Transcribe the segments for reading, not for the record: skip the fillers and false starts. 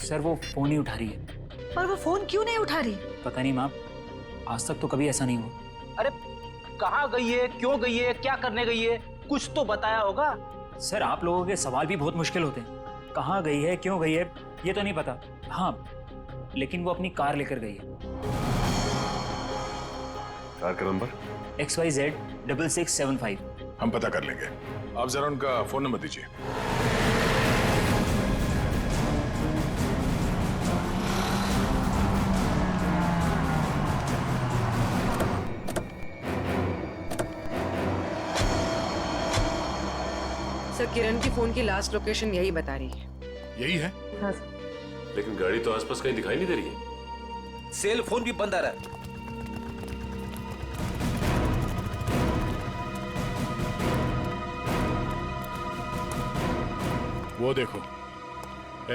Sir वो phone नहीं उठा रही है। पर वो फोन क्यों नहीं उठा रही? पता नहीं मैम, आज तक तो कभी ऐसा नहीं हुआ। अरे कहाँ गई है, क्यों गई है, क्या करने गई है, कुछ तो बताया होगा। सर आप लोगों के सवाल भी बहुत मुश्किल होते हैं। कहाँ गई है, क्यों गई है, ये तो नहीं पता। हाँ, लेकिन वो अपनी कार लेकर गई है। कार का नंबर XYZ 6675। हम पता कर लेंगे। आप जरा उनका फोन नंबर दीजिए। सर किरण की फोन की लास्ट लोकेशन यही बता रही है। यही है? हाँ सर। लेकिन गाड़ी तो आसपास कहीं दिखाई नहीं दे रही है। सेल फोन भी बंद आ रहा है। वो देखो,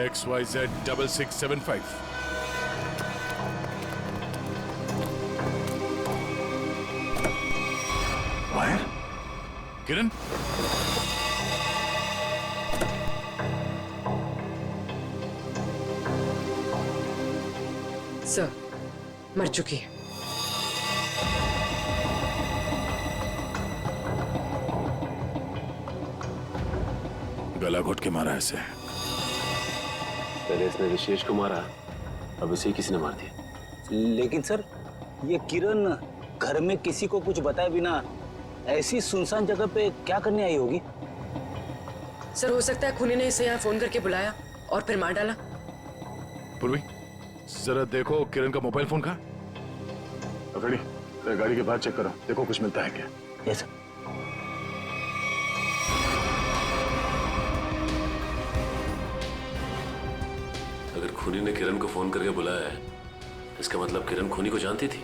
XYZ 6675। वायर? किरण? सर मर चुकी है। गला घोट के मारा ऐसे। पहले इसने विशेष को मारा, अब इसे किसी ने मार दिया। लेकिन सर ये किरण घर में किसी को कुछ बताए बिना ऐसी सुनसान जगह पे क्या करने आई होगी? सर हो सकता है खूनी ने इसे यहाँ फोन करके बुलाया और फिर मार डाला। पूर्वी, जरा देखो किरण का मोबाइल फोन कहाँ? अफेड़ी, गाड़ी के बाहर चेक करो, देखो कुछ मिलता है क्या। Yes sir. अगर खूनी ने किरण को फोन करके बुलाया है, इसका मतलब किरण खूनी को जानती थी,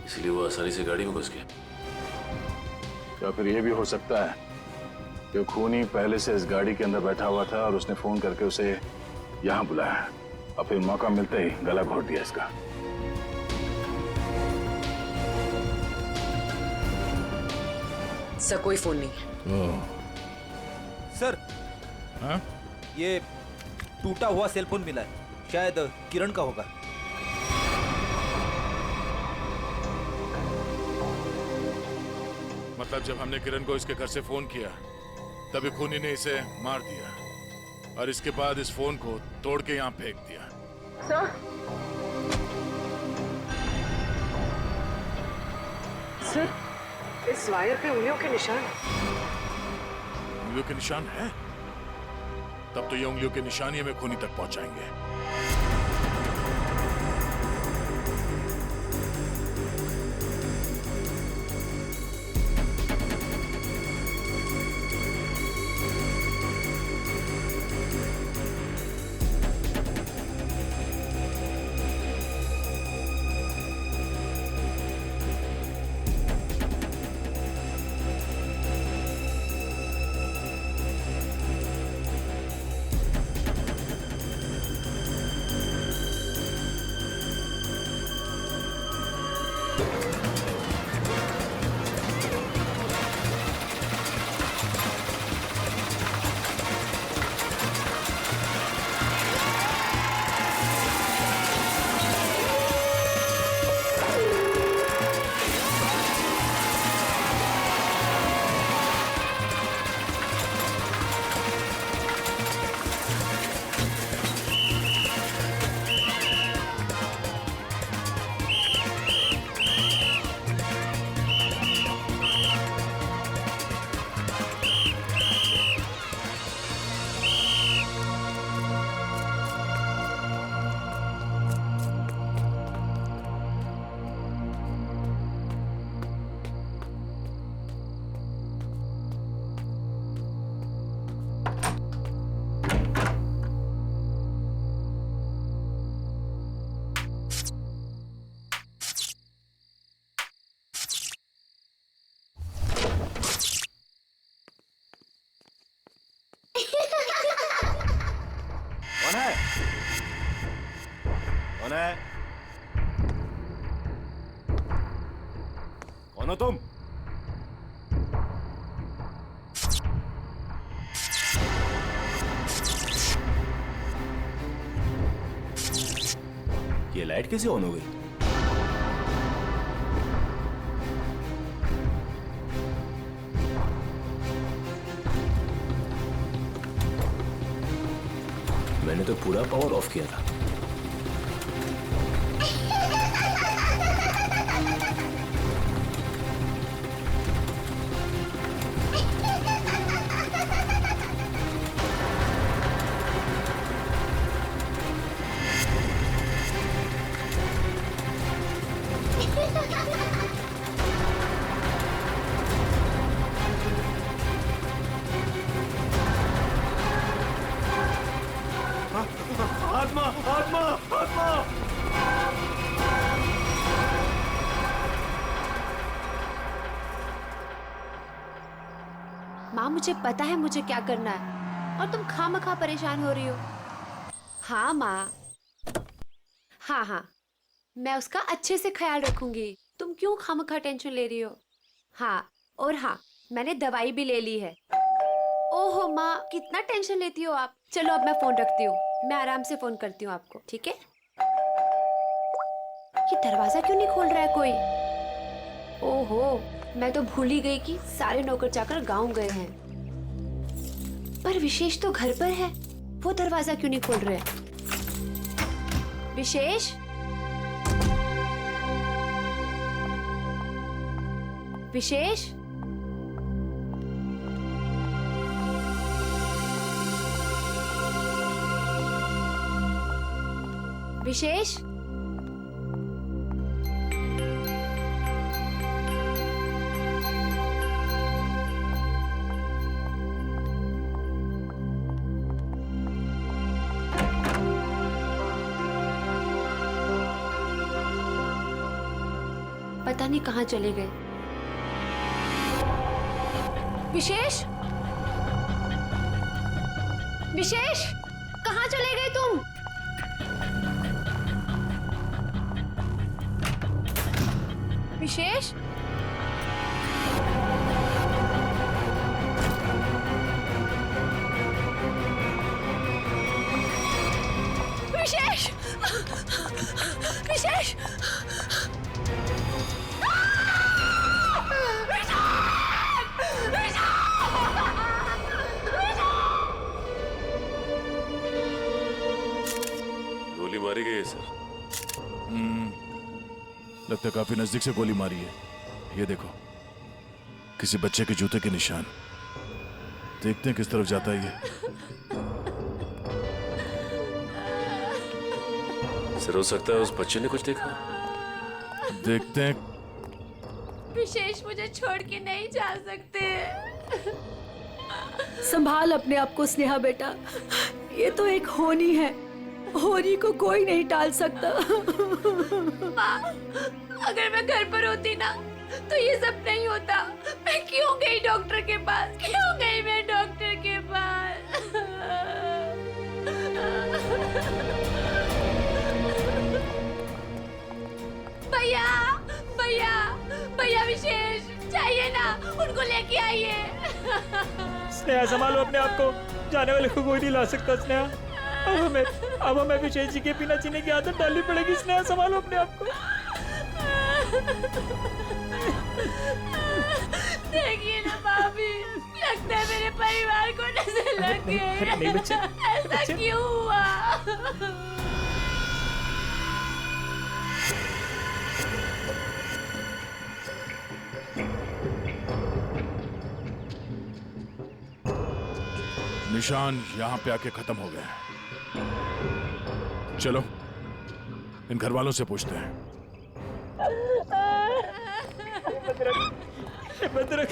इसलिए वो आसानी से गाड़ी में घुस गया। या फिर ये भी हो सकता है कि खूनी पहले से इस गाड़ी के अंदर बैठा हुआ था और उसने फोन करके उसे यहाँ बुलाया और फिर मौका मिलते ही गला घोट दिया इसका। सर कोई फोन नहीं है। सर हाँ? ये टूटा हुआ सेल फोन मिला है, शायद किरण का होगा। मतलब जब हमने किरण को इसके घर से फोन किया तभी खूनी ने इसे मार दिया और इसके बाद इस फोन को तोड़ के यहाँ फेंक दिया। सर सर इस वायर पे उंगलियों के निशान। उंगलियों के निशान है? तब तो ये उंगलियों के निशान ही हमें खूनी तक पहुंचाएंगे। कौन है? कौन है? कौन हो तुम? ये लाइट कैसे ऑन हो गई? मैंने तो पूरा पावर ऑफ किया था। आत्मा आत्मा आत्मा। माँ मुझे पता है मुझे क्या करना है और तुम खामखा परेशान हो रही हो। हाँ माँ, हाँ मैं उसका अच्छे से ख्याल रखूंगी। तुम क्यों खामखा टेंशन ले रही हो? हाँ, और हाँ मैंने दवाई भी ले ली है। ओहो माँ, कितना टेंशन लेती हो आप। चलो अब मैं फोन रखती हूँ, मैं आराम से फोन करती हूँ आपको, ठीक है? ये दरवाजा क्यों नहीं खोल रहा है कोई? ओहो, मैं तो भूल ही गई कि सारे नौकर चाकर गांव गए हैं। पर विशेष तो घर पर है, वो दरवाजा क्यों नहीं खोल रहे? विशेष, विशेष, विशेष, पता नहीं कहाँ चले गए। विशेष, विशेष, कहाँ चले गए तुम? विशेष, विशेष, विशेष, गोली मारी गई है सर। लगता है काफी नजदीक से गोली मारी है। ये देखो, किसी बच्चे के जूते के निशान। देखते हैं किस तरफ जाता है ये। सर हो सकता है उस बच्चे ने कुछ देखा। देखते हैं। विशेष मुझे छोड़ के नहीं जा सकते। संभाल अपने आप को स्नेहा बेटा, ये तो एक होनी है, होनी को कोई नहीं टाल सकता। माँ, अगर मैं घर पर होती ना तो ये सब नहीं होता। मैं क्यों गई डॉक्टर के पास? क्यों गई मैं डॉक्टर के पास? भैया, भैया, भैया विशेष चाहिए ना, उनको लेके आइए। स्नेहा संभालो अपने आप को, जाने वाले को कोई नहीं ला सकता। स्नेहा, अब हमें विशेष जी के बिना जीने की आदत डालनी पड़ेगी। स्नेहा संभालो अपने आप को। देखिए ना भाभी, लगता है मेरे परिवार को नजर लग गई। नहीं बच्चे, ऐसा क्यों हुआ? निशान यहाँ पे आके खत्म हो गए। चलो इन घर वालों से पूछते हैं। भद्रक,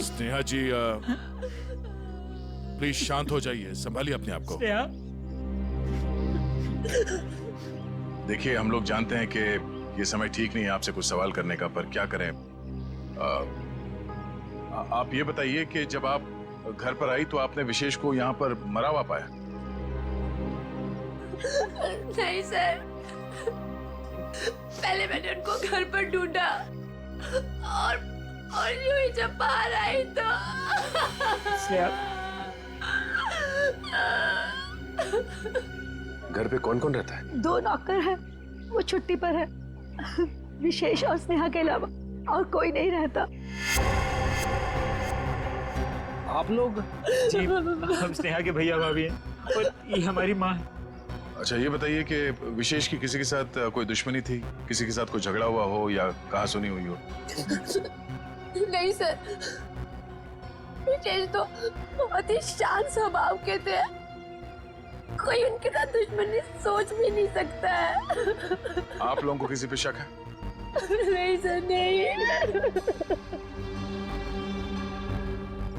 स्नेहा जी प्लीज शांत हो जाइए, संभालिए अपने आप को। स्नेहा, देखिए हम लोग जानते हैं कि ये समय ठीक नहीं है आपसे कुछ सवाल करने का, पर क्या करें। आप ये बताइए कि जब आप घर पर आई तो आपने विशेष को यहाँ पर मरा हुआ पाया? नहीं सर, पहले मैंने उनको घर पर ढूंढा और यूं ही जब बाहर आई तो स्नेहा, घर पे कौन कौन रहता है? 2 नौकर है, वो छुट्टी पर है। विशेष और स्नेहा के अलावा और कोई नहीं रहता। आप लोग? जी, हम स्नेहा के भैया भाभी हैं और ये हमारी माँ है। अच्छा ये बताइए कि विशेष की किसी के साथ कोई दुश्मनी थी, किसी के साथ कोई झगड़ा हुआ हो या कहा सुनी हुई हो? नहीं सर, विशेष तो बहुत ही शांत स्वभाव के थे, कोई उनके साथ दुश्मनी सोच भी नहीं सकता है। आप लोगों को किसी पे शक है? नहीं सर, नहीं।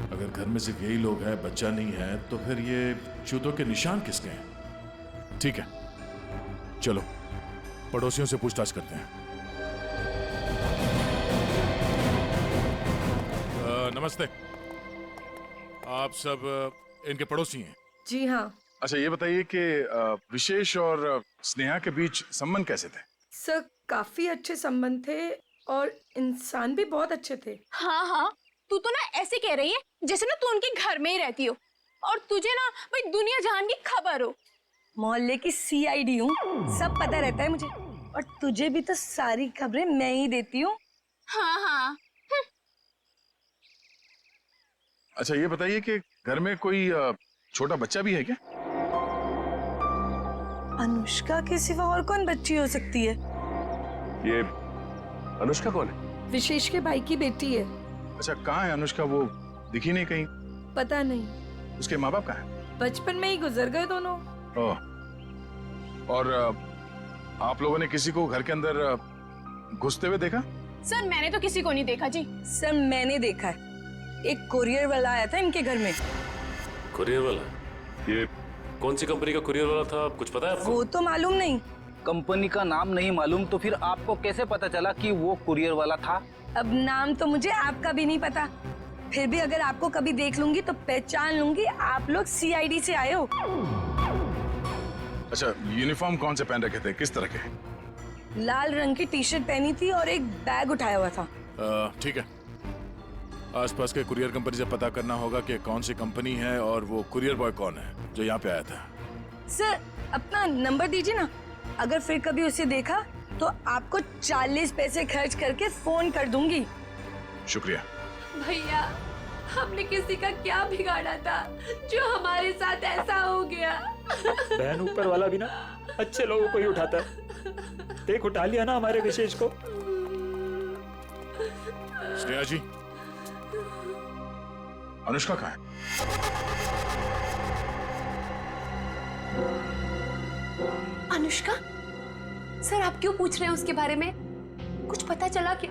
अगर घर में सिर्फ यही लोग हैं, बच्चा नहीं है, तो फिर ये जूतों के निशान किसके हैं? ठीक है, चलो पड़ोसियों से पूछताछ करते हैं। नमस्ते, आप सब इनके पड़ोसी हैं? जी हाँ। अच्छा ये बताइए कि विशेष और स्नेहा के बीच संबंध कैसे थे? सर काफी अच्छे संबंध थे और इंसान भी बहुत अच्छे थे। हाँ, तू तो ना ऐसे कह रही है जैसे ना तू उनके घर में ही रहती हो और तुझे ना भाई दुनिया जहान की खबर हो। मोहल्ले की CID हूँ, सब पता रहता है मुझे, और तुझे भी तो सारी खबरें मैं ही देती हूँ। हाँ। अच्छा ये बताइए कि घर में कोई छोटा बच्चा भी है क्या? अनुष्का के सिवा और कौन बच्ची हो सकती है? ये अनुष्का कौन है? विशेष के भाई की बेटी है। अच्छा कहाँ है अनुष्का? वो दिखी नहीं कहीं। पता नहीं, उसके माँ बाप कहाँ हैं? बचपन में ही गुजर गए दोनों। ओह, और आप लोगों ने किसी को घर के अंदर घुसते हुए देखा? सर मैंने तो किसी को नहीं देखा जी। सर मैंने देखा है, एक कुरियर वाला आया था इनके घर में। कुरियर वाला? ये कौन सी कंपनी का कुरियर वाला था, कुछ पता है आपको? वो तो मालूम नहीं। कंपनी का नाम नहीं मालूम तो फिर आपको कैसे पता चला कि वो कुरियर वाला था? अब नाम तो मुझे आपका भी नहीं पता, फिर भी अगर आपको कभी देख लूंगी तो पहचान लूंगी आप लोग CID से आए हो। अच्छा यूनिफॉर्म कौन से पहन रखे थे, किस तरह के? लाल रंग की टी-शर्ट पहनी थी और एक बैग उठाया हुआ था। ठीक है, आसपास के कुरियर कंपनी से पता करना होगा कि कौन सी कंपनी है और वो कुरियर बॉय कौन है जो यहाँ पे आया था। सर अपना नंबर दीजिए ना, अगर फिर कभी उसे देखा तो आपको 40 पैसे खर्च करके फोन कर दूंगी। शुक्रिया। भैया हमने किसी का क्या बिगाड़ा था जो हमारे साथ ऐसा हो गया? बहन ऊपर वाला भी ना अच्छे लोगों को ही उठाता है। देख उठा लिया ना हमारे विशेष को। स्नेहा जी, अनुष्का कहाँ है? अनुष्का? सर आप क्यों पूछ रहे हैं उसके बारे में? कुछ पता चला क्या?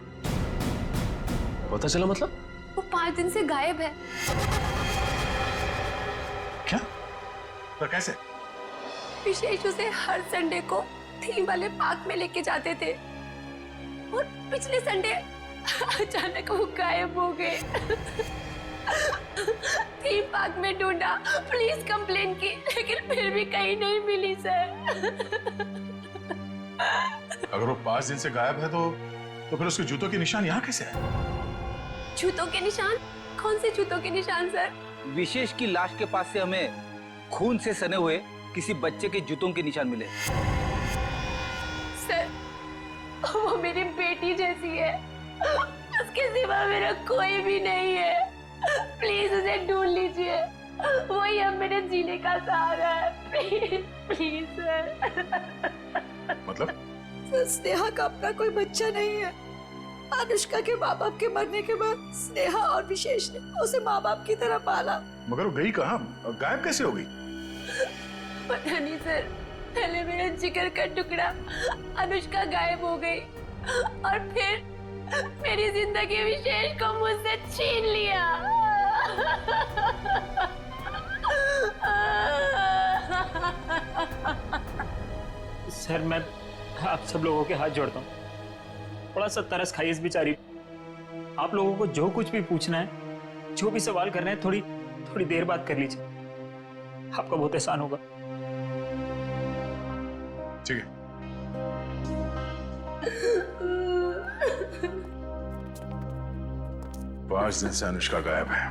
पता चला मतलब? वो 5 दिन से गायब है। क्या? पर कैसे? विशेष उसे हर संडे को थीम वाले पार्क में लेके जाते थे और पिछले संडे अचानक वो गायब हो गए। थीम पार्क में ढूंढा, पुलिस कंप्लेन की, लेकिन फिर भी कहीं नहीं मिली सर। अगर वो 5 दिन से गायब है तो फिर उसके जूतों के निशान यहाँ कैसे है? जूतों के निशान? कौन से जूतों के निशान सर? विशेष की लाश के पास से हमें खून से सने हुए किसी बच्चे के जूतों के निशान मिले। सर वो मेरी बेटी जैसी है, उसके सिवा मेरा कोई भी नहीं है। प्लीज उसे ढूंढ लीजिए, वही अब मेरे जीने का सहारा है। Please sir. मतलब? सर स्नेहा का अपना कोई बच्चा नहीं है। अनुष्का के माँ बाप के मरने के बाद स्नेहा और विशेष ने उसे माँ बाप की तरह पाला। मगर वो गई कहाँ? गायब कैसे हो गई? पता नहीं सर, पहले मेरा जिगर का टुकड़ा अनुष्का गायब हो गई और फिर मेरी जिंदगी विशेष को मुझसे छीन लिया। सर मैं आप सब लोगों के हाथ जोड़ता हूँ, थोड़ा सा तरस खाइए इस बेचारी। आप लोगों को जो कुछ भी पूछना है, जो भी सवाल करना है, थोड़ी देर बाद कर लीजिए, आपका बहुत एहसान होगा। ठीक है। 5 दिन से अनुष्का गायब है।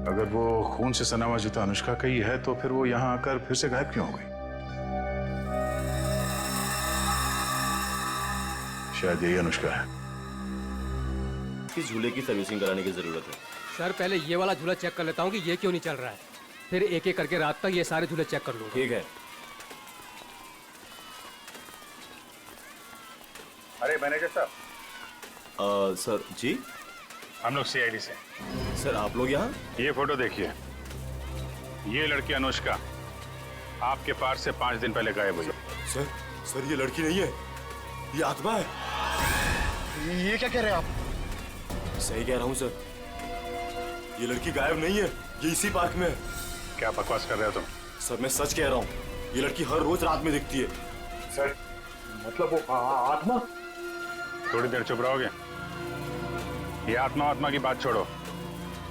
अगर वो खून से सना हुआ जूता अनुष्का का ही है तो फिर वो यहाँ आकर फिर से गायब क्यों हो गई? शायद यही अनुष्का है। इस झूले की सर्विसिंग कराने की जरूरत है। सर पहले ये वाला झूला चेक कर लेता हूँ कि ये क्यों नहीं चल रहा है, फिर एक एक करके रात तक ये सारे झूले चेक कर लूंगा। ठीक है। अरे मैनेजर साहब। सर जी। हम लोग सीआईडी से। सर आप लोग यहाँ? ये फोटो देखिए, ये लड़की अनुष्का आपके पार्क से 5 दिन पहले गायब हुई। सर ये लड़की नहीं है, ये आत्मा है। ये क्या कह रहे हैं आप? सही कह रहा हूँ सर, ये लड़की गायब नहीं है, ये इसी पार्क में है। क्या बकवास कर रहे हो तुम? सर मैं सच कह रहा हूँ, ये लड़की हर रोज रात में दिखती है। सर मतलब वो आत्मा? थोड़ी देर चुप रहोगे? ये आत्मा की बात छोड़ो,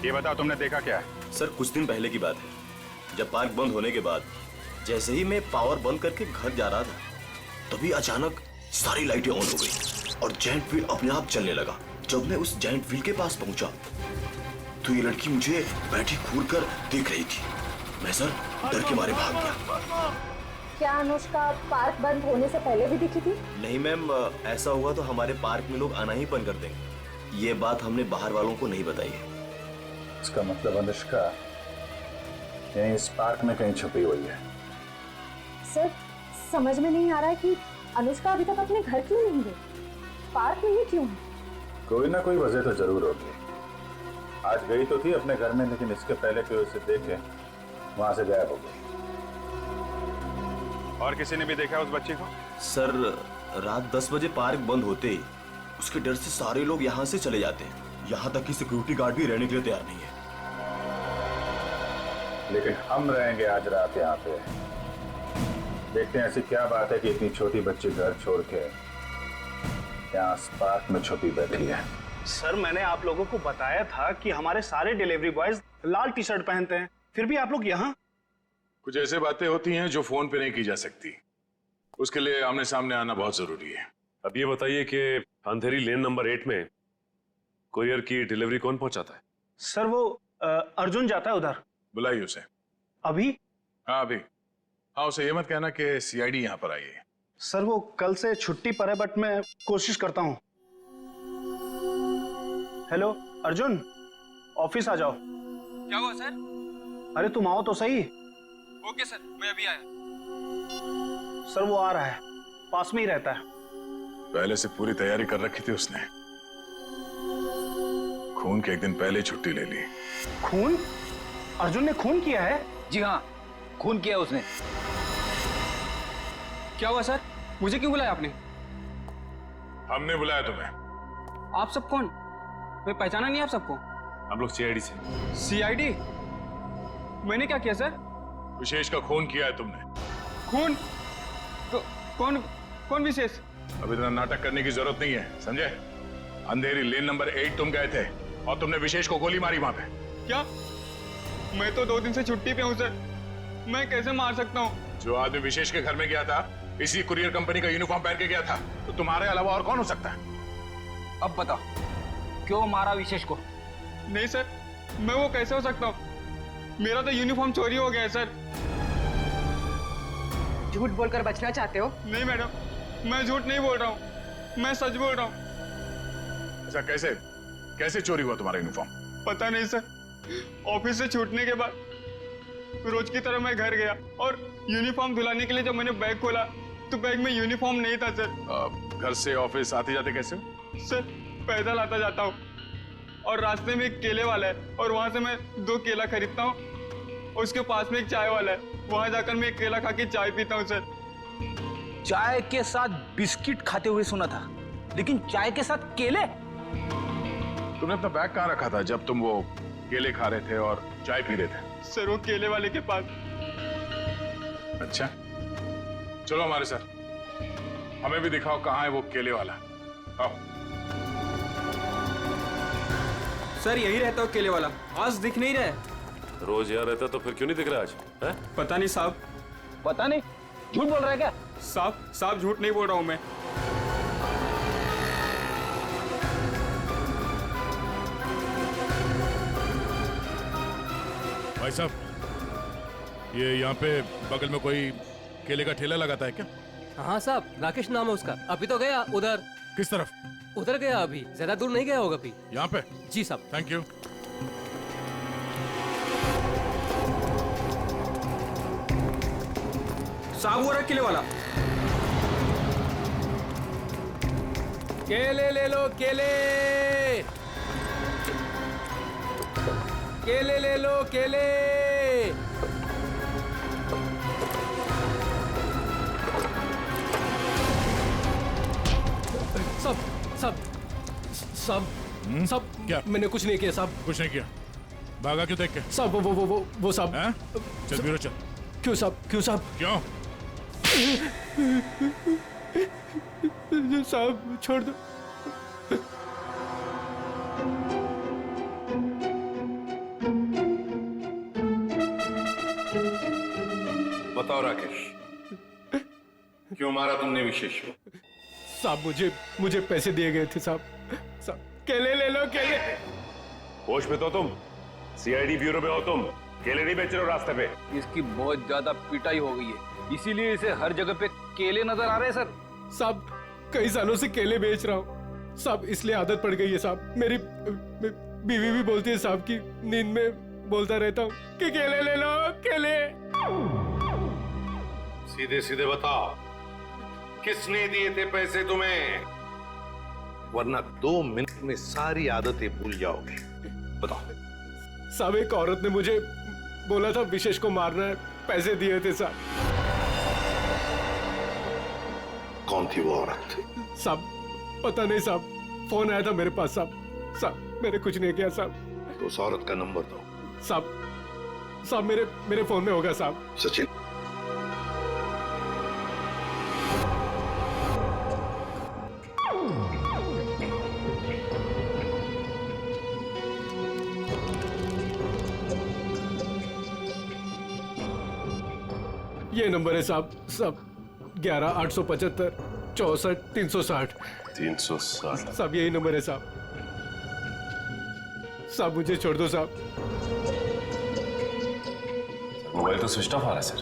ये बताओ तुमने देखा क्या है? सर कुछ दिन पहले की बात है, जब पार्क बंद होने के बाद जैसे ही मैं पावर बंद करके घर जा रहा था, तभी अचानक सारी लाइटें ऑन हो गई और जायंट व्हील अपने आप चलने लगा। जब मैं उस जायंट व्हील के पास पहुंचा तो ये लड़की मुझे बैठी घूर कर देख रही थी। मैं सर डर के मारे भाग गया। क्या अनुष्का पार्क बंद होने से पहले भी दिखी थी? नहीं मैम, ऐसा हुआ तो हमारे पार्क में लोग आना ही बंद कर देंगे। ये बात हमने बाहर वालों को नहीं बताई है। इसका मतलब अनुष्का यहीं इस पार्क में कहीं छुपी हुई है। सर समझ में नहीं आ रहा है कि अनुष्का अभी तक अपने घर क्यों नहीं गई, पार्क में ही क्यों है? कोई ना कोई वजह तो जरूर होगी। आज गई तो थी अपने घर में, लेकिन इसके पहले कोई उसे देखे वहां से गायब हो गई। और किसी ने भी देखा उस बच्ची को? सर रात 10 बजे पार्क बंद होते ही उसके डर से सारे लोग यहाँ से चले जाते हैं। यहाँ तक कि सिक्योरिटी गार्ड भी रहने के लिए तैयार नहीं है। लेकिन हम रहेंगे आज रात यहाँ पे। देखते हैं ऐसी क्या बात है कि इतनी छोटी बच्ची घर छोड़ के यहाँ पार्क में छुपी बैठी है। सर मैंने आप लोगों को बताया था कि हमारे सारे डिलीवरी बॉयज लाल टी शर्ट पहनते हैं, फिर भी आप लोग यहाँ। कुछ ऐसे बातें होती हैं जो फोन पे नहीं की जा सकती, उसके लिए आमने सामने आना बहुत जरूरी है। अब ये बताइए कि अंधेरी लेन नंबर 8 में कोरियर की डिलीवरी कौन पहुंचाता है? सर वो अर्जुन जाता है उधर। बुलाइए उसे। अभी? हाँ अभी। हाँ उसे ये मत कहना कि सीआईडी यहाँ पर आई है। सर वो कल से छुट्टी पर है, बट मैं कोशिश करता हूँ। हेलो अर्जुन, ऑफिस आ जाओ। क्या हुआ सर? अरे तुम आओ तो सही। ओके सर, मैं अभी आया। सर वो आ रहा है, पास में ही रहता है। पहले से पूरी तैयारी कर रखी थी उसने। खून के एक दिन पहले छुट्टी ले ली। खून? अर्जुन ने खून किया है? जी हाँ, खून किया उसने। क्या हुआ सर? मुझे क्यों बुलाया आपने? हमने बुलाया तुम्हें। आप सब कौन? मैं पहचाना नहीं आप सबको। हम लोग सीआईडी से। सीआईडी? मैंने क्या किया सर? विशेष का खून किया है तुमने। खून? कौन विशेष? अब इतना नाटक करने की जरूरत नहीं है, समझे? अंधेरी लेन नंबर 8 तुम गए थे और तुमने विशेष को गोली मारी वहां पे। क्या? मैं तो 2 दिन से छुट्टी पे हूँ सर, मैं कैसे मार सकता हूँ? जो आदमी विशेष के घर में गया था, इसी कुरियर कंपनी का यूनिफॉर्म पहन के गया था, तो तुम्हारे अलावा और कौन हो सकता है? अब बताओ क्यों मारा विशेष को? नहीं सर, मैं वो कैसे हो सकता हूँ? मेरा तो यूनिफॉर्म चोरी हो गया है सर। झूठ बोलकर बचना चाहते हो? नहीं मैडम, मैं झूठ नहीं बोल रहा हूँ, मैं सच बोल रहा हूँ। ऐसा कैसे चोरी हुआ तुम्हारा यूनिफॉर्म? पता नहीं सर, ऑफिस से छूटने के बाद रोज की तरह मैं घर गया और यूनिफॉर्म धुलाने के लिए जब मैंने बैग खोला तो बैग में यूनिफॉर्म नहीं था सर। घर से ऑफिस आते जाते कैसे हो? सर पैदल आता जाता हूँ और रास्ते में एक केले वाला है और वहां से मैं 2 केला खरीदता हूँ। उसके पास में एक चाय वाला है, वहां जाकर मैं एक केला खा के चाय पीता हूँ सर। चाय के साथ बिस्किट खाते हुए सुना था, लेकिन चाय के साथ केले? तुमने अपना बैग कहाँ रखा था जब तुम वो केले खा रहे थे और चाय पी रहे थे? सर वो केले वाले के पास। अच्छा चलो हमारे साथ, हमें भी दिखाओ कहाँ है वो केले वाला। आओ। सर यही रहता हूँ केले वाला, आज दिख नहीं रहा है। रोज यहाँ रहता तो फिर क्यों नहीं दिख रहा आज? है? पता नहीं साहब। पता नहीं? झूठ बोल रहा है क्या? साहब झूठ नहीं बोल रहा हूँ मैं। भाई साहब, ये यहाँ पे बगल में कोई केले का ठेला लगाता है क्या? हाँ साहब, राकेश नाम है उसका। अभी तो गया उधर। किस तरफ? उधर गया, अभी ज्यादा दूर नहीं गया होगा अभी। यहाँ पे? जी साहब। Thank you. साहब वो रहा किले वाला। केले ले लो, केले केले ले लो, केले। सब सब सब सब क्या? मैंने कुछ नहीं किया साहब। कुछ नहीं किया? भागा क्यों देख के? साहब वो साहब। चल बीरो चल। क्यों साहब? क्यों साहब? क्यों? साहब छोड़ दो। बताओ राकेश, क्यों मारा तुमने विशेष को? साहब मुझे पैसे दिए गए थे साहब। साहब केले ले लो, केले। होश में तो तुम सीआईडी ब्यूरो में हो, तुम केले नहीं बेच रहे हो रास्ते पे। इसकी बहुत ज्यादा पिटाई हो गई है, इसीलिए इसे हर जगह पे केले नजर आ रहे हैं सर। साहब कई सालों से केले बेच रहा हूँ साहब, इसलिए आदत पड़ गई है साहब। मेरी बीवी भी बोलती है साहब की नींद में बोलता रहता हूँ कि केले ले लो, केले। सीधे सीधे बताओ, किसने दिए थे पैसे तुम्हें? वरना 2 मिनट में सारी आदतें भूल जाओगे। बताओ। साहब एक औरत ने मुझे बोला था विशेष को मारना है, पैसे दिए थे साहब। कौन थी वो औरत? साहब पता नहीं साहब, फोन आया था मेरे पास साहब। साहब मैंने कुछ नहीं किया साहब। तो उस औरत का नंबर दो। साहब मेरे फोन में होगा साहब। सचिन, ये नंबर है साहब। 11-875 64 360। 360 साहब यही नंबर है साहब। साहब मुझे छोड़ दो साहब। मोबाइल तो स्विच ऑफ आ रहा है सर।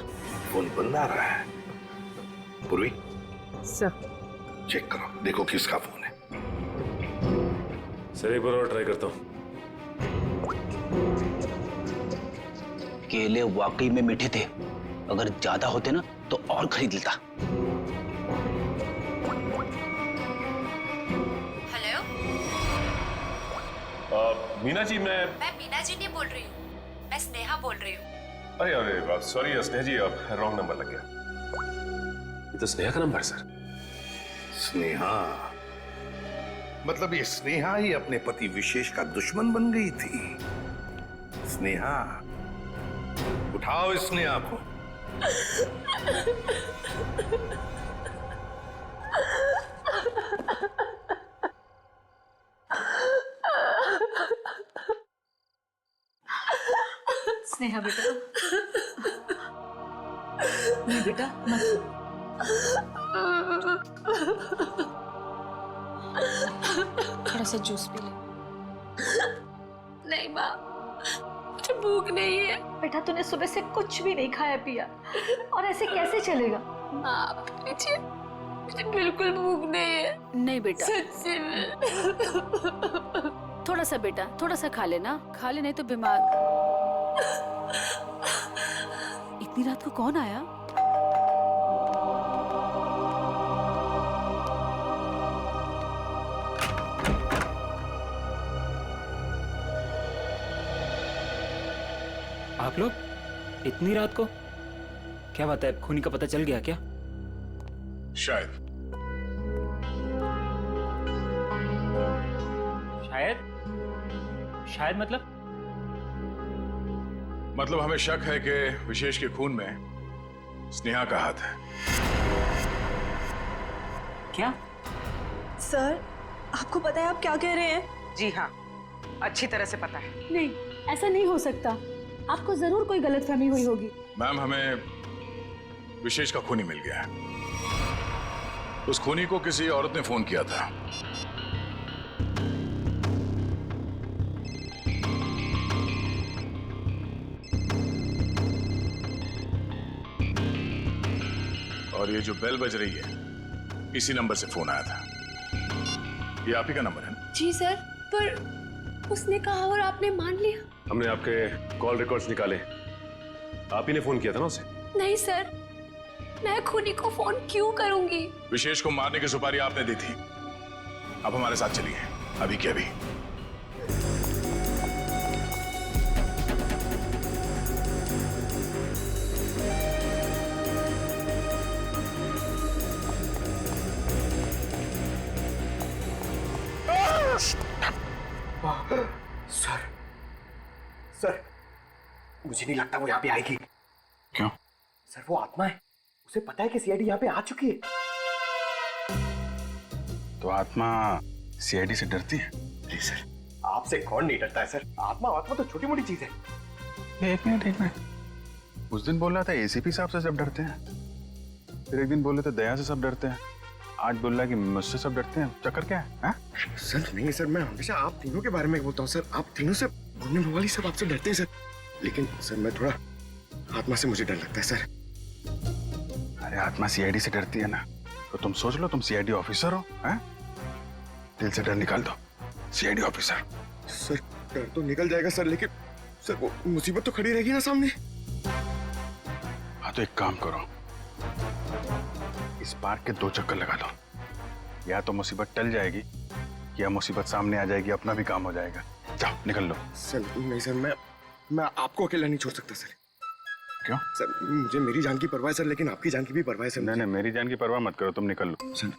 फोन बंद आ रहा है। पूर्वी सर चेक करो, देखो किसका फोन है। सर एक बार और ट्राई करता हूँ। केले वाकई में मीठे थे, अगर ज्यादा होते ना तो और खरीद लेता। हेलो, मीना जी, मैं मीना जी नहीं बोल रही हूँ, मैं स्नेहा बोल रही हूँ। अरे अरे सॉरी स्नेहा जी, अब रॉन्ग नंबर लग गया। ये तो स्नेहा का नंबर है सर। स्नेहा? मतलब ये स्नेहा ही अपने पति विशेष का दुश्मन बन गई थी। स्नेहा, उठाओ इस स्नेहा को। स्नेहा बेटा, नहीं बेटा मत। थोड़ा सा जूस पी ले। नहीं माँ, मुझे भूख नहीं है। बेटा तूने सुबह से कुछ भी नहीं खाया पिया, और ऐसे कैसे चलेगा? माँ मुझे बिल्कुल भूख नहीं है। नहीं बेटा, सच्ची में। थोड़ा सा बेटा, थोड़ा सा खा लेना, खा ले नहीं तो बीमार। इतनी रात को कौन आया? आप लोग इतनी रात को? क्या बात है, खूनी का पता चल गया क्या? शायद शायद मतलब हमें शक है कि विशेष के खून में स्नेहा का हाथ है। क्या? सर आपको पता है आप क्या कह रहे हैं? जी हाँ, अच्छी तरह से पता है। नहीं, ऐसा नहीं हो सकता। आपको जरूर कोई गलतफहमी हुई होगी। मैम, हमें विशेष का खूनी मिल गया है। उस खूनी को किसी औरत ने फोन किया था। और ये जो बेल बज रही है इसी नंबर से फोन आया था। ये आप ही का नंबर है ना? जी सर, पर उसने कहा और आपने मान लिया। हमने आपके कॉल रिकॉर्ड्स निकाले, आप ही ने फोन किया था ना उसे? नहीं सर, मैं खूनी को फोन क्यों करूंगी? विशेष को मारने की सुपारी आपने दी थी। अब हमारे साथ चलिए, अभी के अभी। सर, सर, मुझे नहीं लगता वो यहाँ पे आएगी। क्यों? सर वो आत्मा है, उसे पता है कि सीआईडी यहाँ पे आ चुकी है। तो आत्मा सीआईडी से डरती है? नहीं सर, आपसे कौन नहीं डरता है सर? आत्मा तो छोटी मोटी चीज है। एक मिनट। उस दिन बोल रहा था एसीपी साहब से सब डरते हैं, फिर एक दिन बोल रहे थे दया से सब डरते हैं, आज बोल रहा है कि मुझसे सब डरते हैं। चक्कर क्या है? सर नहीं सर, मैं हमेशा आप तीनों के बारे में बोलता हूँ सर। आप तीनों से घूमने वाली सब आपसे डरते हैं सर, लेकिन सर मैं थोड़ा आत्मा से मुझे डर लगता है सर। अरे आत्मा सीआईडी से डरती है ना, तो तुम सोच लो तुम सीआईडी ऑफिसर हो, हैं? दिल से डर निकाल दो, सीआईडी ऑफिसर। सर डर तो निकल जाएगा सर, लेकिन सर वो मुसीबत तो खड़ी रहेगी ना सामने। हाँ तो एक काम करो, इस पार्क के 2 चक्कर लगा दो, या तो मुसीबत टल जाएगी या मुसीबत सामने आ जाएगी, अपना भी काम हो जाएगा। जाओ निकल लो। सर नहीं सर, मैं आपको अकेला नहीं छोड़ सकता सर। क्यों? सर मुझे मेरी जान की परवाह है सर, लेकिन आपकी जान की भी परवाह है सर। नहीं, मेरी जान की परवाह मत करो, तुम निकल लो। सर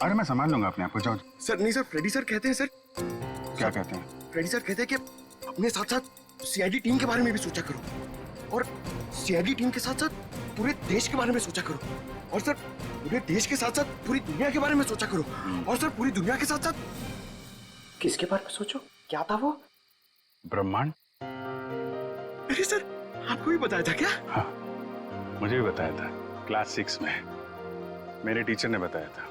अरे मैं संभाल लूंगा अपने आप को, जाओ। सर नहीं सर, फ्रेडी सर कहते हैं सर। क्या कहते हैं? फ्रेडी सर कहते हैं कि अपने साथ साथ सीआईडी टीम के बारे में भी सोचा करो, और सीआईडी टीम के साथ साथ पूरे देश के बारे में सोचा करो, और सर पूरे देश के साथ साथ पूरी दुनिया के बारे में सोचा करो, और सर पूरी दुनिया के साथ साथ किसके बारे में सोचो? क्या था वो? ब्रह्मांड। अरे सर आपको भी बताया था क्या? हाँ मुझे भी बताया था, क्लास 6 में मेरे टीचर ने बताया था।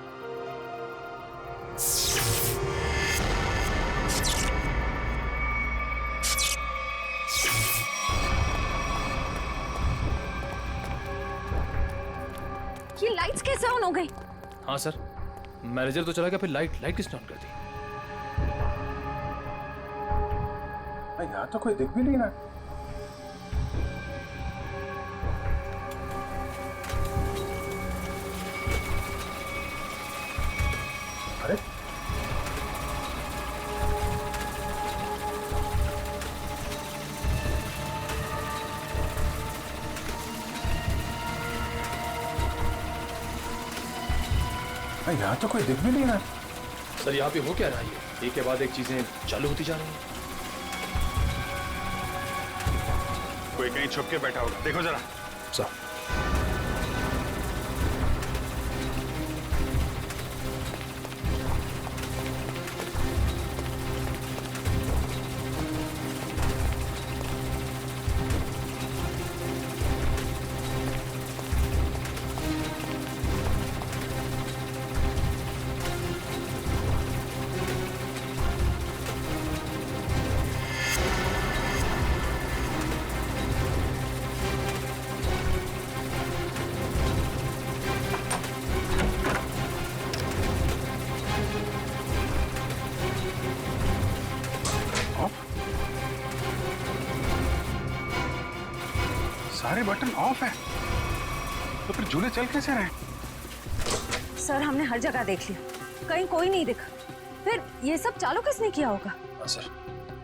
ये लाइट्स कैसे ऑन हो गई? हाँ सर, मैनेजर तो चला गया, फिर लाइट किसने ऑन कर दी? यहाँ तो कोई दिख भी नहीं रहा। अरे यहाँ तो कोई दिख भी नहीं रहा। सर यहाँ पे हो क्या रहा है? एक के बाद एक चीजें चालू होती जा रही हैं। कोई कहीं छुप के बैठा होगा, देखो जरा। सर सारे बटन ऑफ है, तो फिर झूले चल कैसे रहे? सर हमने हर जगह देख लिया, कहीं कोई नहीं दिखा। फिर ये सब चालू किसने किया होगा? सर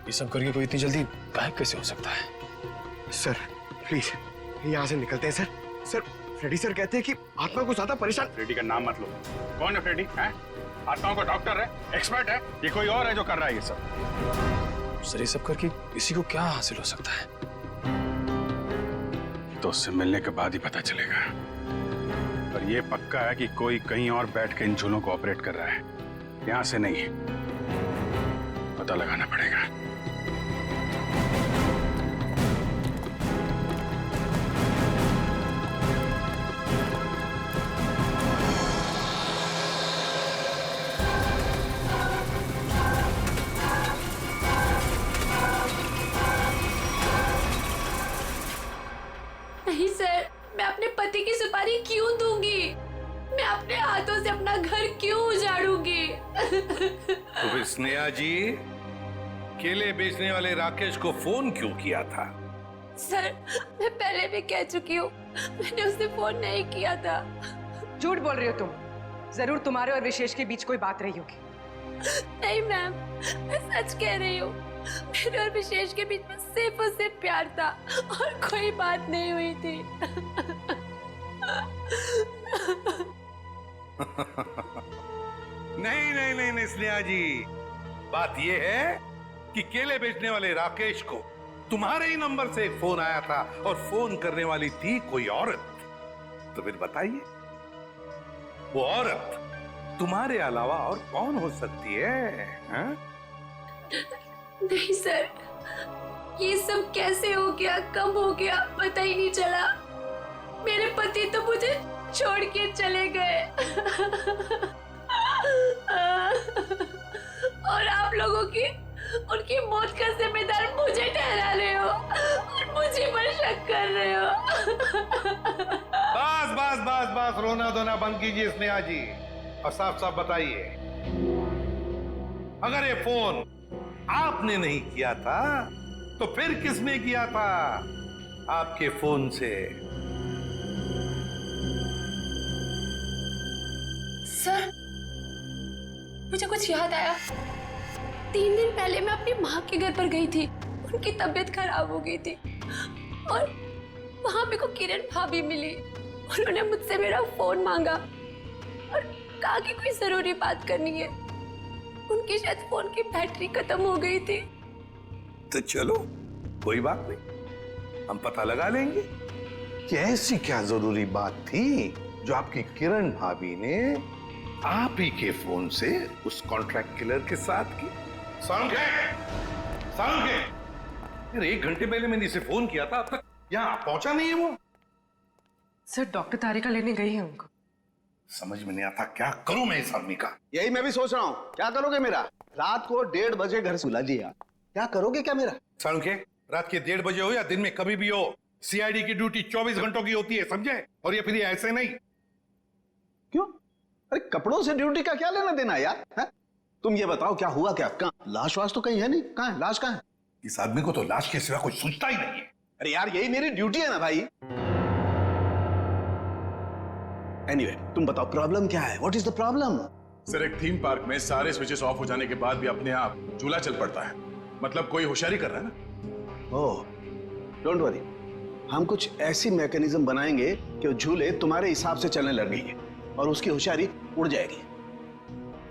ये सब करके कोई इतनी जल्दी गायब कैसे हो सकता है? सर प्लीज यहाँ से निकलते हैं सर। सर फ्रेडी सर कहते हैं कि आत्मा को ज्यादा परेशान। फ्रेडी का नाम मत लो। कौन है फ्रेडी? है आत्माओं का डॉक्टर है, एक्सपर्ट है, ये कोई और है जो कर रहा है ये सब? सर ये सब करके किसी को क्या हासिल हो सकता है? तो उससे मिलने के बाद ही पता चलेगा। पर ये पक्का है कि कोई कहीं और बैठ के इन झूलों को ऑपरेट कर रहा है, यहां से नहीं। पता लगाना पड़ेगा। नहीं सर, मैं अपने पति की सुपारी क्यों दूंगी? तो फिर स्नेहा जी केले बेचने वाले राकेश को फोन क्यों किया था? सर, मैं पहले भी कह चुकी हूँ, मैंने उसे फोन नहीं किया था। झूठ बोल रही हो तुम। जरूर तुम्हारे और विशेष के बीच कोई बात रही होगी। नहीं मैम, मैं सच कह रही हूँ। मेरे और विशेष के बीच में सिर्फ और सिर्फ प्यार था और कोई बात नहीं हुई थी। नहीं नहीं नहीं नहीं स्नेहा जी, बात यह है कि केले बेचने वाले राकेश को तुम्हारे ही नंबर से एक फोन आया था और फोन करने वाली थी कोई औरत। तो फिर बताइए, वो औरत तुम्हारे अलावा और कौन हो सकती है? हाँ? नहीं सर, ये सब कैसे हो गया, कब हो गया, पता ही नहीं चला। मेरे पति तो मुझे छोड़ के चले गए और आप लोगों की उनकी मौत का जिम्मेदार मुझे ठहरा रहे हो और मुझे पर शक कर रहे हो। बस बस बस बस, रोना धोना बंद कीजिए स्नेहा जी, और साफ साफ बताइए, अगर ये फोन आपने नहीं किया था तो फिर किसने किया था आपके फोन से? सर, मुझे कुछ याद आया। 3 दिन पहले मैं अपनी माँ के घर पर गई थी। उनकी तबीयत खराब हो गई थी और वहां मेरे को किरण भाभी मिली। उन्होंने मुझसे मेरा फोन मांगा और कहा कि कोई जरूरी बात करनी है। उनकी शायद फोन की बैटरी खत्म हो गई थी। तो चलो कोई बात नहीं, हम पता लगा लेंगे कि ऐसी क्या जरूरी बात थी जो आपकी किरण भाभी ने आप ही के फोन से उस कॉन्ट्रैक्ट किलर के साथ की। साउंड है? यार 1 घंटे पहले मैंने इसे फोन किया था, अब तक यहाँ पहुंचा नहीं है वो। सर, डॉक्टर तारिका लेने गई है उनको। समझ में नहीं आता क्या करूं मैं इस आदमी का। यही मैं भी सोच रहा हूँ, क्या करोगे मेरा? रात को 1:30 बजे घर से बुला दिया, क्या करोगे क्या मेरा? साउंड के रात के 1:30 बजे हो या दिन में कभी भी हो, सीआईडी की ड्यूटी 24 घंटों की होती है, समझे? और ये फिर ऐसे नहीं। क्यों? अरे कपड़ों से ड्यूटी का क्या लेना देना यार? है? तुम ये बताओ क्या हुआ क्या? कहाँ लाश वाश तो कहीं है नहीं, कहाँ है लाश? कहाँ है? इस आदमी को तो लाश के सिवा कुछ सोचता ही नहीं है। अरे यार यही मेरी ड्यूटी है ना भाई। एनीवे, तुम बताओ प्रॉब्लम क्या है? What is the problem? Sir, एक थीम पार्क में सारे स्विचेस ऑफ हो जाने के बाद भी अपने आप झूला चल पड़ता है। मतलब कोई होशियारी कर रहा है ना। ओह, डोंट वरी, हम कुछ ऐसी मैकेनिज्म बनाएंगे कि वो झूले तुम्हारे हिसाब से चलने लगेंगे और उसकी होशियारी उड़ जाएगी।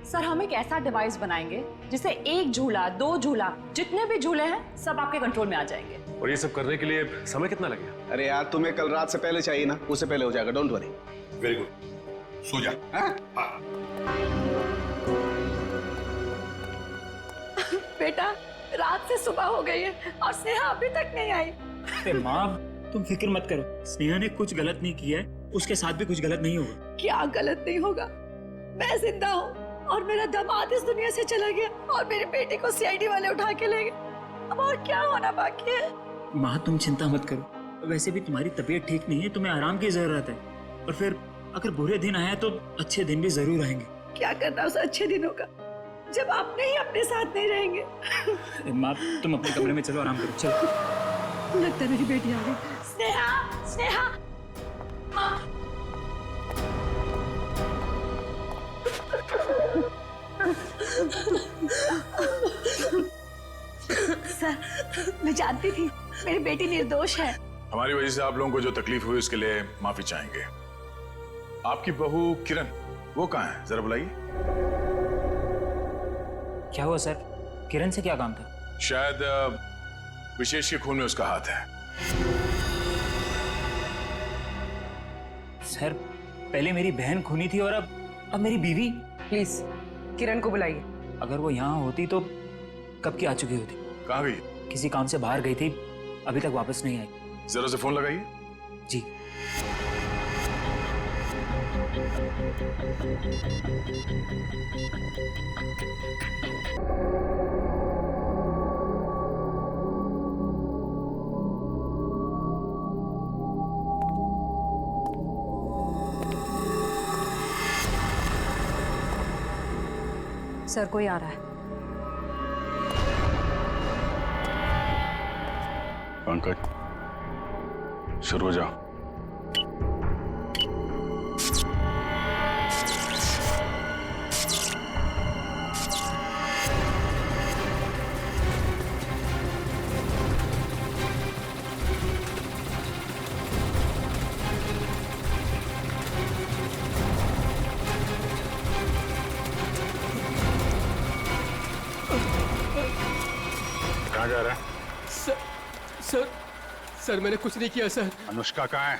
सर, हम एक ऐसा डिवाइस बनाएंगे जिससे 1 झूला, 2 झूला, जितने भी झूले हैं सब आपके कंट्रोल में आ जाएंगे। और ये सब करने के लिए समय कितना लगेगा? अरे यार तुम्हें कल रात से पहले चाहिए ना, उससे पहले हो जाएगा, डोंट वरी। वेरी गुड, सो जा। बेटा, रात से सुबह हो गई है और स्नेहा अभी तक नहीं आई। अरे माँ, तुम फिक्र मत करो। स्नेहा ने कुछ गलत नहीं किया है, उसके साथ भी कुछ गलत नहीं होगा। क्या गलत नहीं होगा? मैं जिंदा हूँ और मेरा दामाद इस दुनिया से चला गया और मेरे बेटे को सीआईडी वाले उठा के ले गए। अब और क्या होना बाकी है? माँ, तुम चिंता मत करो। वैसे भी तुम्हारी तबीयत ठीक नहीं है, तुम्हें आराम की जरूरत है। और फिर अगर बुरे दिन आए तो अच्छे दिन भी जरूर आएंगे। क्या करना उस अच्छे दिनों का जब आपने ही अपने साथ नहीं रहेंगे। माँ, तुम अपने कमरे में चलो, आराम करो, चलो। लगता है मेरी बेटी आ गई। स्नेहा, स्नेहा, माँ। सर, मैं जानती थी मेरी बेटी निर्दोष है। हमारी वजह से आप लोगों को जो तकलीफ हुई उसके लिए माफी चाहेंगे। आपकी बहू किरण, वो कहाँ है? जरा बुलाइए। क्या हुआ सर? किरण से क्या काम था? शायद विशेष के खून में उसका हाथ है। सर, पहले मेरी बहन खूनी थी और अब मेरी बीवी। प्लीज किरण को बुलाइए। अगर वो यहाँ होती तो कब की आ चुकी होती। कहाँ गई? किसी काम से बाहर गई थी, अभी तक वापस नहीं आई। जरा से फोन लगाइए। जी। सर कोई आ रहा है। पंकज, शुरू हो जाओ। कहाँ जा रहा है? सर मैंने कुछ नहीं किया सर। अनुष्का कहाँ है?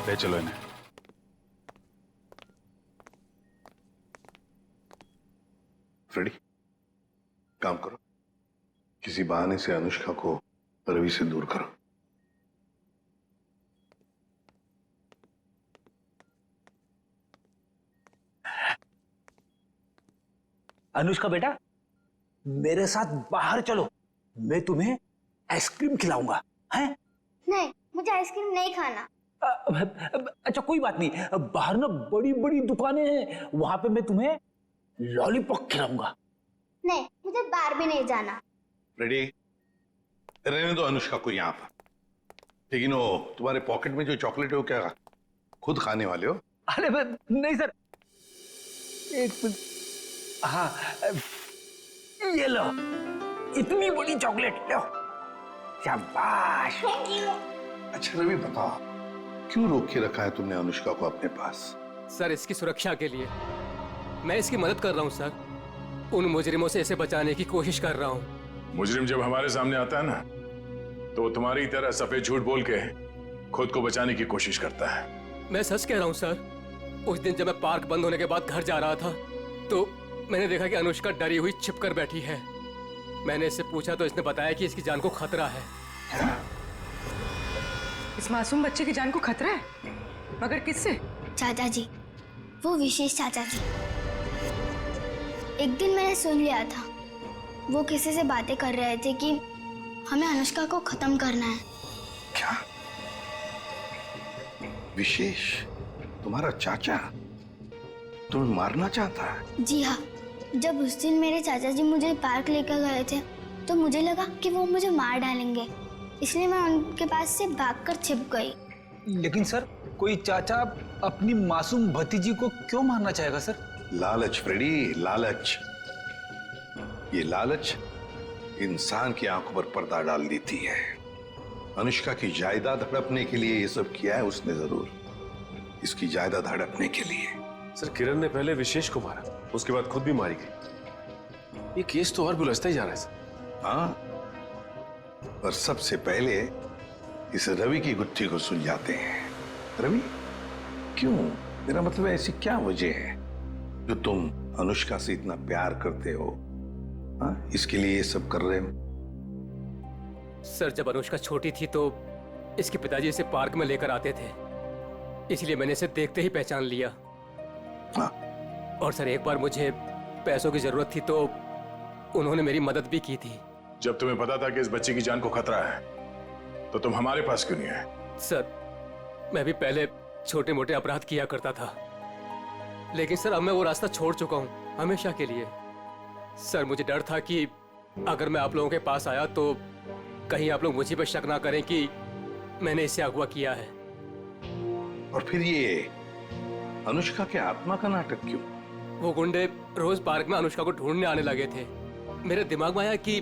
ले चलो इन्हें। फ्रेडी, काम करो, किसी बहाने से अनुष्का को रवि से दूर करो। अनुष्का बेटा, मेरे साथ बाहर चलो, मैं तुम्हें आइसक्रीम खिलाऊंगा। हैं? नहीं, मुझे आइसक्रीम नहीं खाना। अच्छा कोई बात नहीं, बाहर ना बड़ी बड़ी दुकानें हैं, वहां पे मैं तुम्हें लॉलीपॉप खिलाऊंगा। नहीं, मुझे बाहर भी नहीं जाना। फ्रेडी, रहने दो अनुष्का को यहाँ पर। लेकिन वो तुम्हारे पॉकेट में जो चॉकलेट है वो क्या खुद खाने वाले हो? अरे नहीं सर, एक मिनट। हाँ, ये लो, इतनी बड़ी चॉकलेट लो। शाबाश। अच्छा रवि, बताओ क्यों रोक के रखा है तुमने अनुष्का को अपने पास? सर इसकी सुरक्षा के लिए। मैं इसकी मदद कर रहा हूँ सर, उन मुजरिमों से इसे बचाने की कोशिश कर रहा हूँ। मुजरिम जब हमारे सामने आता है ना, तो वो तुम्हारी तरह सफेद झूठ बोल के खुद को बचाने की कोशिश करता है। मैं सच कह रहा हूँ सर। उस दिन जब मैं पार्क बंद होने के बाद घर जा रहा था, तो मैंने देखा कि अनुष्का डरी हुई छिपकर बैठी है। मैंने इससे पूछा तो इसने बताया कि इसकी जान को खतरा है। इस मासूम बच्चे की जान को खतरा है? मगर किससे? चाचा जी, वो विशेष चाचा जी। एक दिन मैंने सुन लिया था, वो किसी से बातें कर रहे थे कि हमें अनुष्का को खत्म करना है। क्या? विशेष तुम्हारा चाचा तुम्हें मारना चाहता है? जी हाँ, जब उस दिन मेरे चाचा जी मुझे पार्क लेकर गए थे, तो मुझे लगा कि वो मुझे मार डालेंगे, इसलिए मैं उनके पास से भागकर छिप गई। लेकिन सर, कोई चाचा अपनी मासूम भतीजी को क्यों मारना चाहेगा सर? लालच फ्रेडी, लालच। ये लालच इंसान की आंखों पर पर्दा डाल देती है। अनुष्का की जायदाद हड़पने के लिए ये सब किया है उसने जरूर, इसकी जायदाद हड़पने के लिए। सर किरण ने पहले विशेष को मारा, उसके बाद खुद भी मारी गई। ये केस तो और भी उलझता ही जा रहा है सर। हाँ, और सबसे पहले इस रवि की गुत्थी को सुलझाते हैं। रवि, क्यों? मेरा मतलब है ऐसी क्या वजह है जो तुम अनुष्का से इतना प्यार करते हो? हाँ, इसके लिए ये सब कर रहे हो? सर जब अनुष्का छोटी थी तो इसके पिताजी इसे पार्क में लेकर आते थे, इसलिए मैंने इसे देखते ही पहचान लिया। हाँ। और सर एक बार मुझे पैसों की जरूरत थी तो उन्होंने मेरी मदद भी की थी। जब तुम्हें पता था कि इस बच्चे की जान को खतरा है, तो तुम हमारे पास क्यों नहीं आए? सर मैं भी पहले छोटे मोटे अपराध किया करता था, लेकिन सर अब मैं वो रास्ता छोड़ चुका हूँ हमेशा के लिए। सर मुझे डर था कि अगर मैं आप लोगों के पास आया तो कहीं आप लोग मुझे पर शक ना करें कि मैंने इसे अगवा किया है। और फिर ये अनुष्का के आत्मा का नाटक क्यों? वो गुंडे रोज पार्क में अनुष्का को ढूंढने आने लगे थे। मेरे दिमाग में आया कि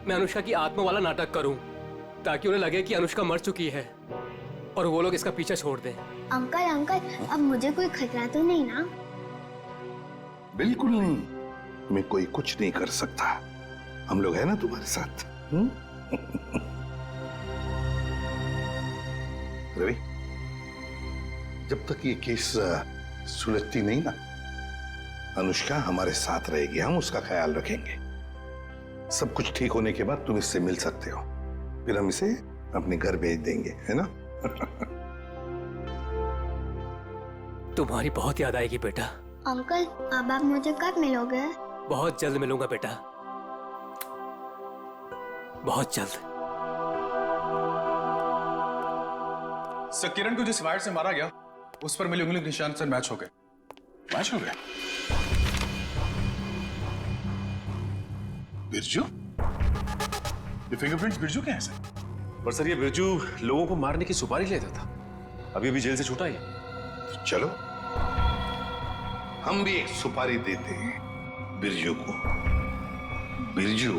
मैं अनुष्का की आत्मा वाला नाटक करूं, ताकि उन्हें लगे कि अनुष्का मर चुकी है और वो लोग इसका पीछा छोड़ दें। अंकल अंकल, अब मुझे कोई खतरा तो नहीं ना? बिल्कुल नहीं, तुम्हें कोई कुछ नहीं कर सकता। हम लोग हैं ना तुम्हारे साथ। रवि, जब तक ये केस सुलझती नहीं ना, अनुष्का हमारे साथ रहेगी, हम उसका ख्याल रखेंगे। सब कुछ ठीक होने के बाद तुम इससे मिल सकते हो, फिर हम इसे अपने घर भेज देंगे, है ना? तुम्हारी बहुत याद आएगी बेटा। अंकल, अब आप मुझे कब मिलोगे? बहुत जल्द मिलूंगा बेटा, बहुत जल्द। सर, किरण को जिस वायर से मारा गया उस पर मिले उंगली के निशान सर मैच हो गए। मैच हो गए? बिरजू? ये फिंगरप्रिंट्स बिरजू के हैं सर? पर सर ये बिरजू लोगों को मारने की सुपारी लेता था, अभी जेल से छूटा ही। चलो हम भी एक सुपारी देते हैं बिरजू को। बिरजू,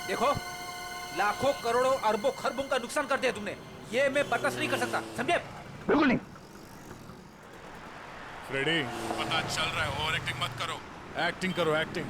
देखो, लाखों करोड़ों अरबों खरबों का नुकसान कर दिया तुमने, ये मैं बर्दाश्त नहीं कर सकता, समझे? बिल्कुल नहीं। फ्रेडी, पता चल रहा है, ओवर एक्टिंग मत करो, एक्टिंग करो, एक्टिंग।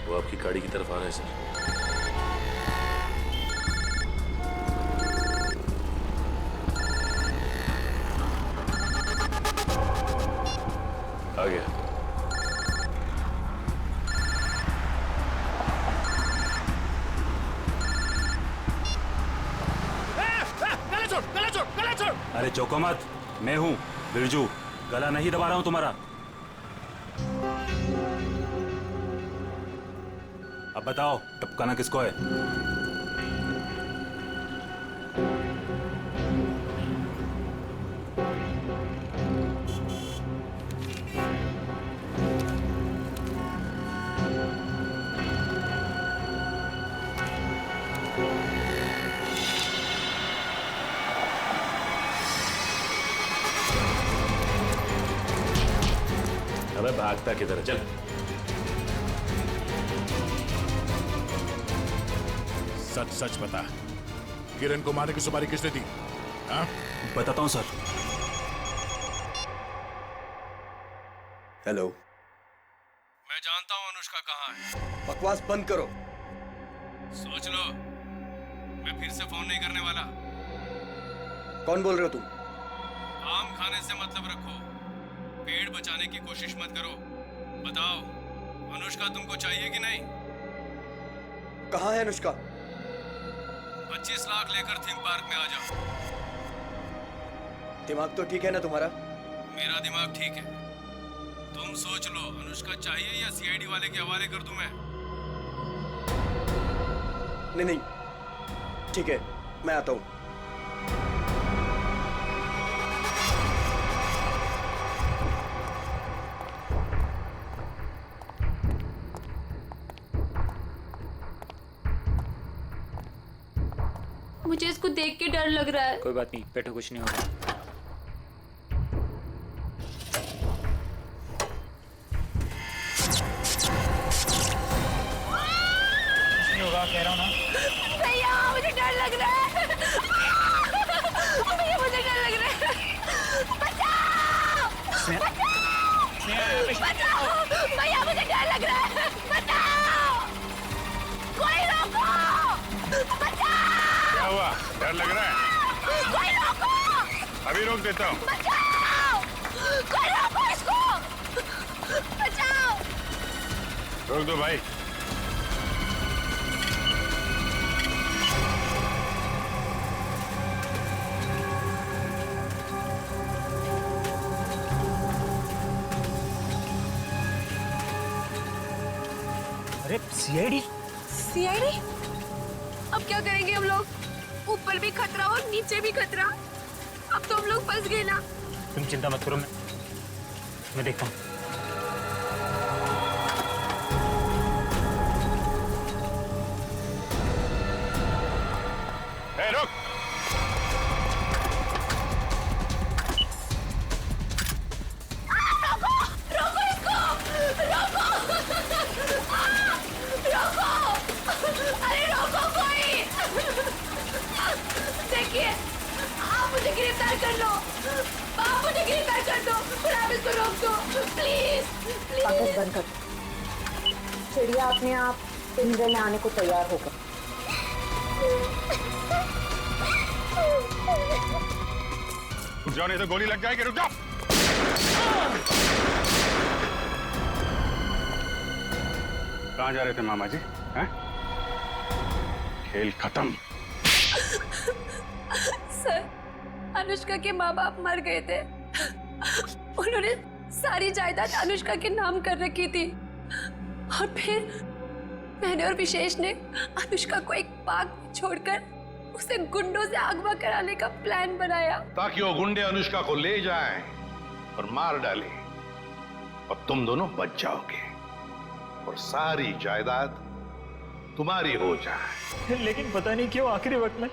वो आपकी गाड़ी की तरफ आ रहा है सर। आ गया। गला छोड़। अरे चौको मत, मैं हूँ बिरजू, गला नहीं दबा रहा हूँ तुम्हारा। अब बताओ, टपकाना किसको है? अबे भागता किधर, चल। सच सच बता, किरण को मारने की सुपारी किसने दी? हाँ? बताता हूँ सर। हेलो, मैं जानता हूँ अनुष्का कहाँ है। बकवास बंद करो। सोच लो, मैं फिर से फोन नहीं करने वाला। कौन बोल रहे हो तुम? आम खाने से मतलब रखो, पेड़ बचाने की कोशिश मत करो। बताओ, अनुष्का तुमको चाहिए कि नहीं? कहाँ है अनुष्का? 25 लाख लेकर थीम पार्क में आ जाओ। दिमाग तो ठीक है ना तुम्हारा? मेरा दिमाग ठीक है। तुम सोच लो, अनुष्का चाहिए या सीआईडी वाले के हवाले कर दूं मैं? नहीं, ठीक है, मैं आता हूँ। मुझे इसको देख के डर लग रहा है। कोई बात नहीं, बैठो, कुछ नहीं होगा। कुछ नहीं होगा, कह रहा हूँ ना। भैया मुझे डर लग रहा है। भैया मुझे डर लग रहा है। बचाओ! बचाओ! भैया मुझे डर लग रहा है। बचाओ! कोई रोको! बचाओ! क्या हुआ? डर लग रहा है? कोई रोको! अभी रोक देता हूँ। बचाओ! कोई रोको इसको! बचाओ! रोक दो भाई। अरे सीआईडी? सीआईडी? अब क्या करेंगे हम लोग? ऊपर भी खतरा और नीचे भी खतरा। अब तो हम लोग फंस गए ना। तुम चिंता मत करो, मैं देखता हूँ। रुक। बंद कर। चिड़िया अपने आप पिंजरे में आने को तैयार होगा। रुक जाओ नहीं तो गोली लग जाएगी। रुक जाओ। कहाँ जा रहे थे मामा जी? हैं? खेल खत्म। सर, अनुष्का के माँ बाप मर गए थे। उन्होंने सारी जायदाद अनुष्का के नाम कर रखी थी और फिर मैंने और विशेष ने अनुष्का को एक पार्क में छोड़कर उसे गुंडों से अगवा कराने का प्लान बनाया ताकि वो गुंडे अनुष्का को ले जाएं और मार डालें और तुम दोनों बच जाओगे और सारी जायदाद तुम्हारी हो जाए। लेकिन पता नहीं क्यों आखिरी वक्त में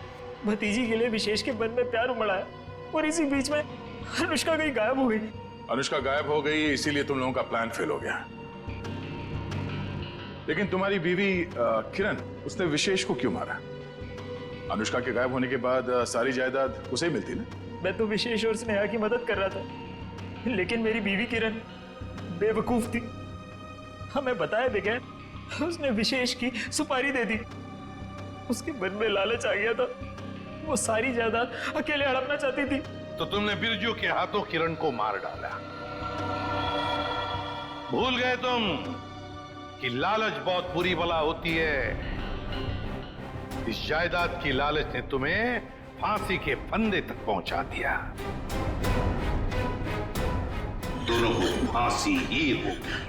भतीजी के लिए विशेष के मन में प्यार उमड़ा है और इसी बीच में अनुष्का कहीं गायब हो गई। अनुष्का गायब हो गई इसीलिए तुम लोगों का प्लान फेल हो गया। लेकिन तुम्हारी बीवी किरण, उसने विशेष को क्यों मारा? अनुष्का के गायब होने के बाद सारी जायदाद उसे ही मिलती ना। मैं तो विशेष और स्नेहा की मदद कर रहा था, लेकिन मेरी बीवी किरण बेवकूफ थी। हमें बताया बगैर उसने विशेष की सुपारी दे दी। उसके मन में लालच आ गया था, वो सारी जायदाद अकेले हड़पना चाहती थी। तो तुमने बिरजू के हाथों किरण को मार डाला। भूल गए तुम कि लालच बहुत बुरी बला होती है। इस जायदाद की लालच ने तुम्हें फांसी के फंदे तक पहुंचा दिया। दोनों को फांसी ही होगी।